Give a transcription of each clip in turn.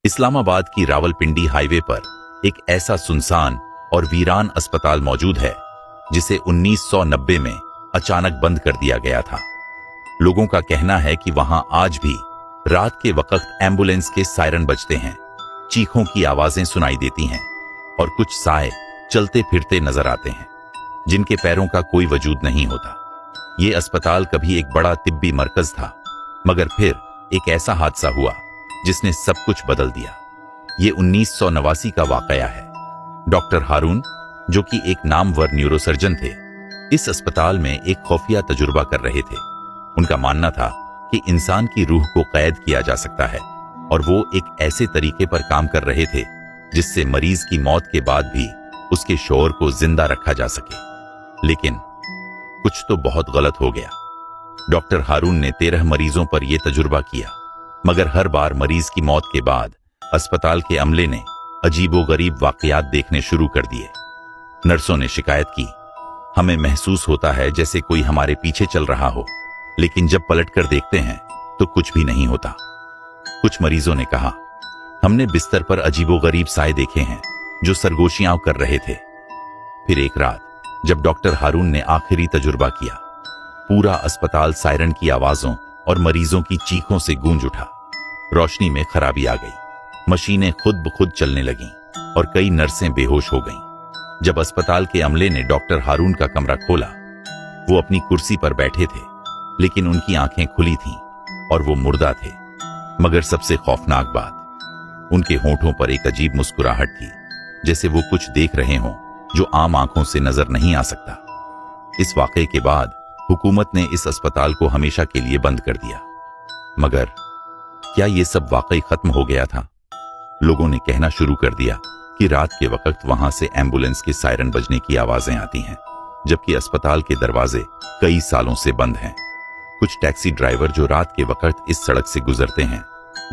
इस्लामाबाद की रावलपिंडी हाईवे पर एक ऐसा सुनसान और वीरान अस्पताल मौजूद है जिसे 1990 में अचानक बंद कर दिया गया था। लोगों का कहना है कि वहां आज भी रात के वक्त एम्बुलेंस के सायरन बजते हैं, चीखों की आवाजें सुनाई देती हैं और कुछ साए चलते फिरते नजर आते हैं जिनके पैरों का कोई वजूद नहीं होता। ये अस्पताल कभी एक बड़ा तिब्बी मरकज था, मगर फिर एक ऐसा हादसा हुआ जिसने सब कुछ बदल दिया। ये 1989 का वाकया है। डॉक्टर हारून, जो कि एक नामवर न्यूरोसर्जन थे, इस अस्पताल में एक खुफिया तजुर्बा कर रहे थे। उनका मानना था कि इंसान की रूह को कैद किया जा सकता है और वो एक ऐसे तरीके पर काम कर रहे थे जिससे मरीज की मौत के बाद भी उसके शोर को जिंदा रखा जा सके। लेकिन कुछ तो बहुत गलत हो गया। डॉक्टर हारून ने 13 मरीजों पर यह तजुर्बा किया, मगर हर बार मरीज की मौत के बाद अस्पताल के अमले ने अजीबोगरीब वाकयात देखने शुरू कर दिए। नर्सों ने शिकायत की, हमें महसूस होता है जैसे कोई हमारे पीछे चल रहा हो, लेकिन जब पलटकर देखते हैं तो कुछ भी नहीं होता। कुछ मरीजों ने कहा, हमने बिस्तर पर अजीबोगरीब साए देखे हैं जो सरगोशियां कर रहे थे। फिर एक रात जब डॉक्टर हारून ने आखिरी तजुर्बा किया, पूरा अस्पताल सायरन की आवाजों और मरीजों की चीखों से गूंज उठा। रोशनी में खराबी आ गई, मशीनें खुद ब खुद चलने लगीं और कई नर्सें बेहोश हो गईं। जब अस्पताल के अमले ने डॉक्टर हारून का कमरा खोला, वो अपनी कुर्सी पर बैठे थे, लेकिन उनकी आंखें खुली थीं और वो मुर्दा थे। मगर सबसे खौफनाक बात, उनके होठों पर एक अजीब मुस्कुराहट थी, जैसे वो कुछ देख रहे हों जो आम आंखों से नजर नहीं आ सकता। इस वाकये के बाद हुकूमत ने इस अस्पताल को हमेशा के लिए बंद कर दिया। मगर क्या ये सब वाकई खत्म हो गया था? लोगों ने कहना शुरू कर दिया कि रात के वक्त वहां से एम्बुलेंस के सायरन बजने की आवाजें आती हैं, जबकि अस्पताल के दरवाजे कई सालों से बंद हैं। कुछ टैक्सी ड्राइवर जो रात के वक्त इस सड़क से गुजरते हैं,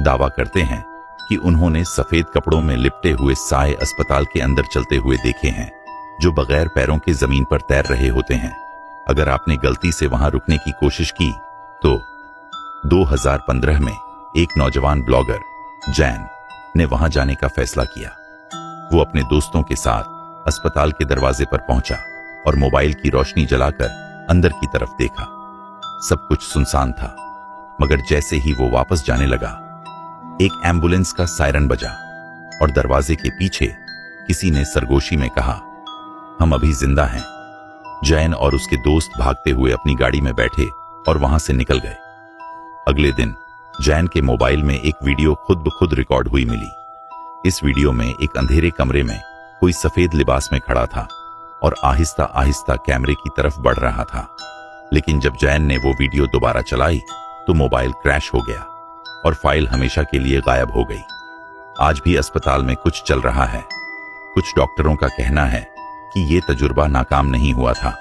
दावा करते हैं कि उन्होंने सफेद कपड़ों में लिपटे हुए साए अस्पताल के अंदर चलते हुए देखे हैं, जो बगैर पैरों के जमीन पर तैर रहे होते हैं। अगर आपने गलती से वहां रुकने की कोशिश की तो 2015 में एक नौजवान ब्लॉगर जैन ने वहां जाने का फैसला किया। वो अपने दोस्तों के साथ अस्पताल के दरवाजे पर पहुंचा और मोबाइल की रोशनी जलाकर अंदर की तरफ देखा। सब कुछ सुनसान था, मगर जैसे ही वो वापस जाने लगा, एक एम्बुलेंस का सायरन बजा और दरवाजे के पीछे किसी ने सरगोशी में कहा, हम अभी जिंदा हैं। जैन और उसके दोस्त भागते हुए अपनी गाड़ी में बैठे और वहां से निकल गए। अगले दिन जैन के मोबाइल में एक वीडियो खुद ब खुद रिकॉर्ड हुई मिली। इस वीडियो में एक अंधेरे कमरे में कोई सफेद लिबास में खड़ा था और आहिस्ता आहिस्ता कैमरे की तरफ बढ़ रहा था। लेकिन जब जैन ने वो वीडियो दोबारा चलाई तो मोबाइल क्रैश हो गया और फाइल हमेशा के लिए गायब हो गई। आज भी अस्पताल में कुछ चल रहा है। कुछ डॉक्टरों का कहना है कि ये तजुर्बा नाकाम नहीं हुआ था,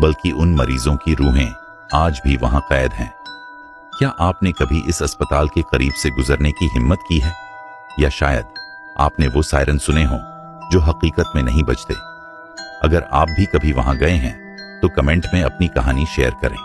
बल्कि उन मरीजों की रूहें आज भी वहां कैद हैं। क्या आपने कभी इस अस्पताल के करीब से गुजरने की हिम्मत की है? या शायद आपने वो सायरन सुने हों जो हकीकत में नहीं बजते? अगर आप भी कभी वहां गए हैं तो कमेंट में अपनी कहानी शेयर करें।